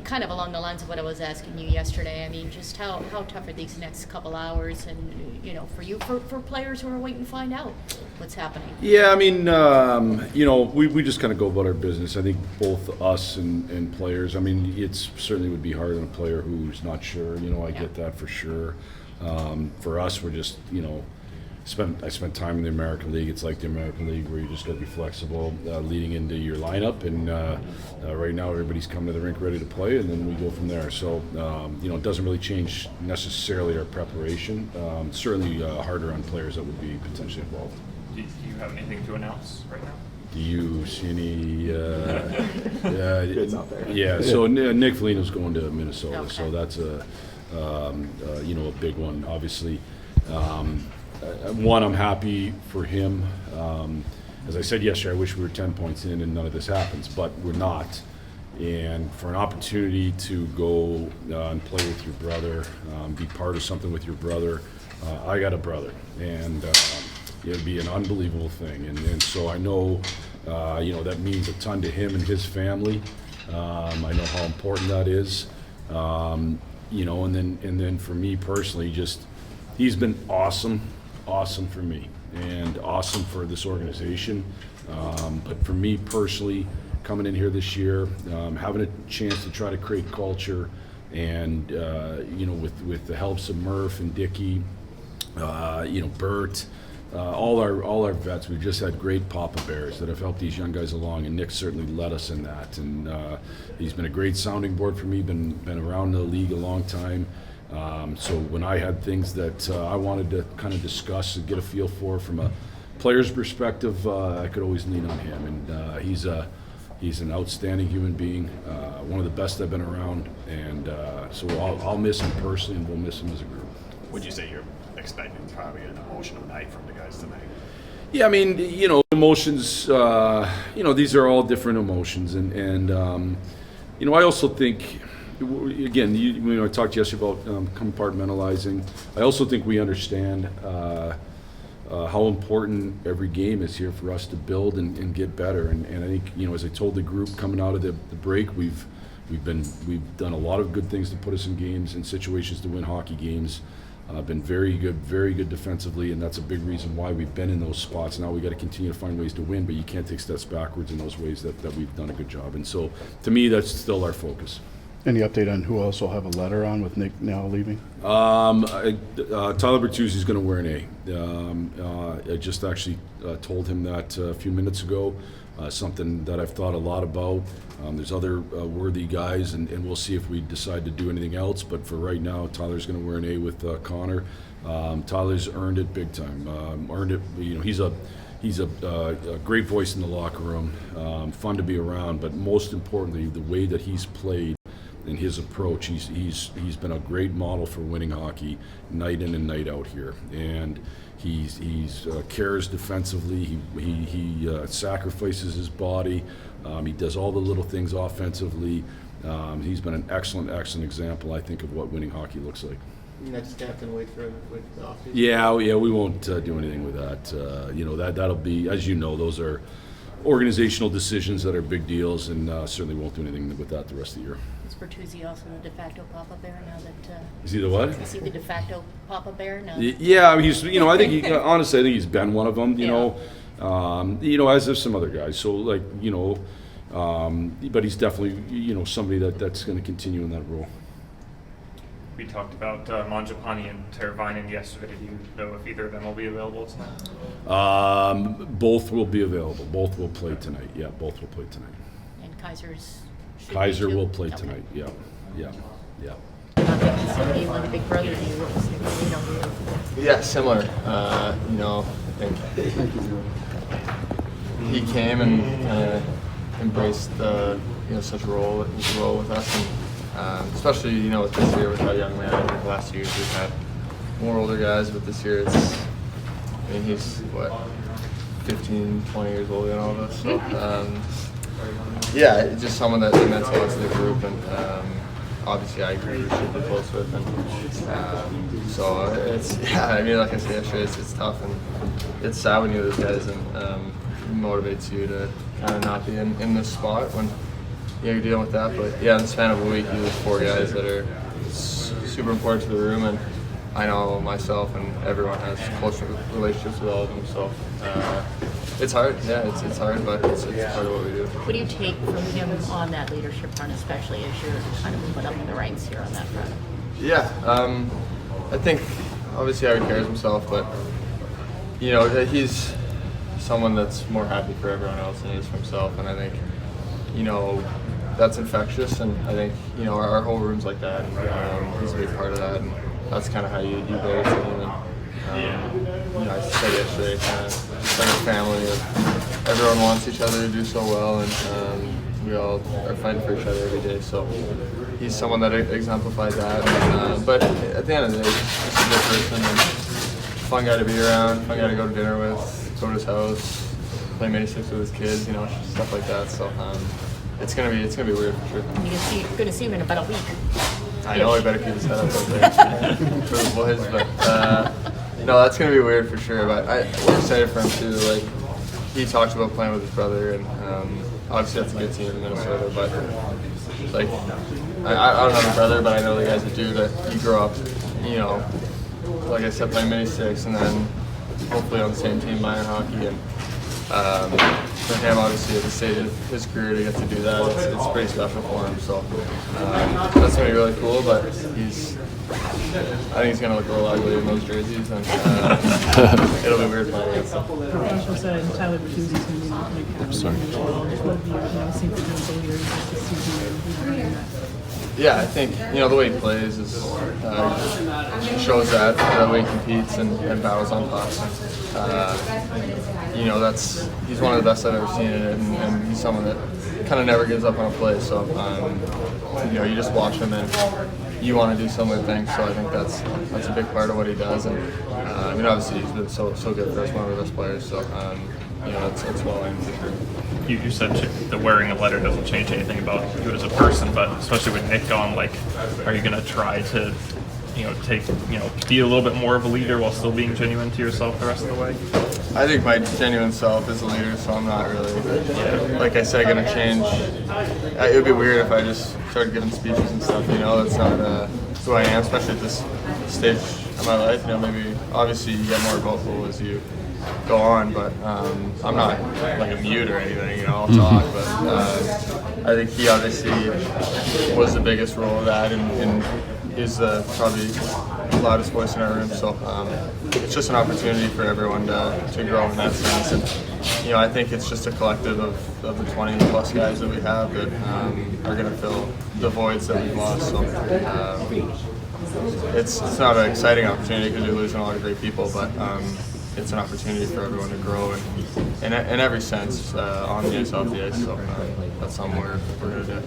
kind of along the lines of what I was asking you yesterday. I mean, just how tough are these next couple hours, and for you, for players who are waiting to find out what's happening? Yeah, I mean, we just kind of go about our business. I think both us and players. I mean, it certainly would be hard on a player who's not sure. I get that for sure. For us, we're just I spent time in the American League. It's like the American League where you just got to be flexible leading into your lineup. And right now, everybody's coming to the rink ready to play, and then we go from there. So, it doesn't really change necessarily our preparation. Certainly harder on players that would be potentially involved. Do you have anything to announce right now? Do you see any? It's out there. Yeah. So Nick Foligno's going to Minnesota, Okay. so that's a big one, obviously. One, I'm happy for him. As I said yesterday, I wish we were 10 points in and none of this happens, but we're not. And for an opportunity to go and play with your brother, be part of something with your brother, I got a brother, and it'd be an unbelievable thing. And so I know, that means a ton to him and his family. I know how important that is. And then for me personally, he's been awesome for me and awesome for this organization. But for me personally, coming in here this year, having a chance to try to create culture and, with the helps of Murph and Dickey, Bert, all our vets, we've just had great Papa Bears that have helped these young guys along, and Nick certainly led us in that. And he's been a great sounding board for me, been around the league a long time. So when I had things that I wanted to kind of discuss and get a feel for from a player's perspective, I could always lean on him. And he's an outstanding human being, one of the best I've been around. And so I'll miss him personally, and we'll miss him as a group. Would you say you're expecting probably an emotional night from the guys tonight? Yeah, I mean, emotions, these are all different emotions. And I also think, again, I talked yesterday about compartmentalizing. I also think we understand how important every game is here for us to build and get better. And I think, as I told the group coming out of the break, we've done a lot of good things to put us in games and situations to win hockey games. Been very good defensively, and that's a big reason why we've been in those spots. Now we got to continue to find ways to win, but you can't take steps backwards in those ways that we've done a good job. And so, to me, that's still our focus. Any update on who else will have a letter on with Nick now leaving? Tyler Bertuzzi's going to wear an A. I just actually told him that a few minutes ago. Something that I've thought a lot about. There's other worthy guys, and we'll see if we decide to do anything else. But for right now, Tyler's going to wear an A with Connor. Tyler's earned it big time. Earned it. He's a great voice in the locker room. Fun to be around, but most importantly, the way that he's played and his approach, he's been a great model for winning hockey night in and night out here. And he's cares defensively. He sacrifices his body. He does all the little things offensively. He's been an excellent example, I think, of what winning hockey looks like. Next captain wait for with the offseason? Yeah, we won't do anything with that. That'll be, as you know, those are organizational decisions that are big deals, and certainly won't do anything with that the rest of the year. Is Bertuzzi also the de facto Papa Bear now that? Is he the what? Is he the de facto Papa Bear now? Yeah, he's. I think honestly, I think he's been one of them. As have some other guys. So but he's definitely somebody that's going to continue in that role. We talked about Mangiapane and Teravainen yesterday. Do you know if either of them will be available tonight? Both will be available. Both will play tonight. Yeah, both will play tonight. And Kaiser will play tonight. Yeah. Somebody like a big brother to you. Yeah, similar. I think he came and embraced such a role with us, and especially with this year with how young we are. The last 2 years we've had more older guys, but this year he's 15, 20 years older than all of us. So just someone that meant a lot to the group, and obviously I agree we're super close with, and so it's like I said yesterday, it's tough, and it's sad when you're those guys, and it motivates you to kind of not be in this spot when you're dealing with that. But yeah, in the span of a week, you lose 4 guys that are super important to the room, and I know myself and everyone has close relationships with all of them. So it's hard. Yeah, it's hard, but it's part of what we do. What do you take from him on that leadership front, especially as you're kind of moving up in the ranks here on that front? Yeah, I think obviously how he carries himself, but you know, he's someone that's more happy for everyone else than he is for himself, and I think, you know, that's infectious, and I think, you know, our whole room's like that. He's a big part of that, and that's kind of how you build a team. And you know, I said yesterday, kind of like a family. Everyone wants each other to do so well, and we all are fighting for each other every day. So he's someone that exemplified that. And, but at the end of the day, he's just a good person and fun guy to be around, fun guy to go to dinner with, go to his house, play mini six with his kids, you know, stuff like that. So it's gonna be weird for sure. You're going to see him in about a week. I know I better keep his head up there for the boys, but no, that's gonna be weird for sure. But we're excited for him too. Like, he talks about playing with his brother, and obviously that's a good team in Minnesota. But like, I don't have a brother, but I know the guys that do. That you grow up, you know, like I said, playing mini six, and then hopefully on the same team playing hockey. And for him, obviously, at the stage of his career, to get to do that, it's pretty special for him. So that's gonna be really cool. But I think he's gonna look a little ugly in those jerseys, and it'll be weird playing against him. Blashill said Tyler Bertuzzi's going to be looking at captain. Sorry. Just what have you seen from him over the years this season? Yeah, I think, you know, the way he plays is shows that the way he competes and battles on pucks. You know, he's one of the best I've ever seen in it, and he's someone that kind of never gives up on a play. So you know, you just watch him and you want to do similar things. So I think that's a big part of what he does. And I mean, obviously he's been so good for us, one of the best players. So you know, it's well aimed for sure. You said the wearing a letter doesn't change anything about you as a person, but especially with Nick gone, like, are you going to try to, you know, be a little bit more of a leader while still being genuine to yourself the rest of the way? I think my genuine self is a leader, so I'm not really, like I said, going to change. It would be weird if I just started giving speeches and stuff, you know. That's not who I am, especially at this stage of my life. You know, maybe, obviously, you get more vocal as you go on, but I'm not like a mute or anything, you know, I'll talk, but I think he obviously was the biggest role of that, and is probably the loudest voice in our room, so it's just an opportunity for everyone to grow in that sense. And you know, I think it's just a collective of the 20 plus guys that we have that are going to fill the voids that we've lost. So it's not an exciting opportunity because you're losing a lot of great people, but it's an opportunity for everyone to grow in every sense on the ice, off the ice. So that's something we're going to do.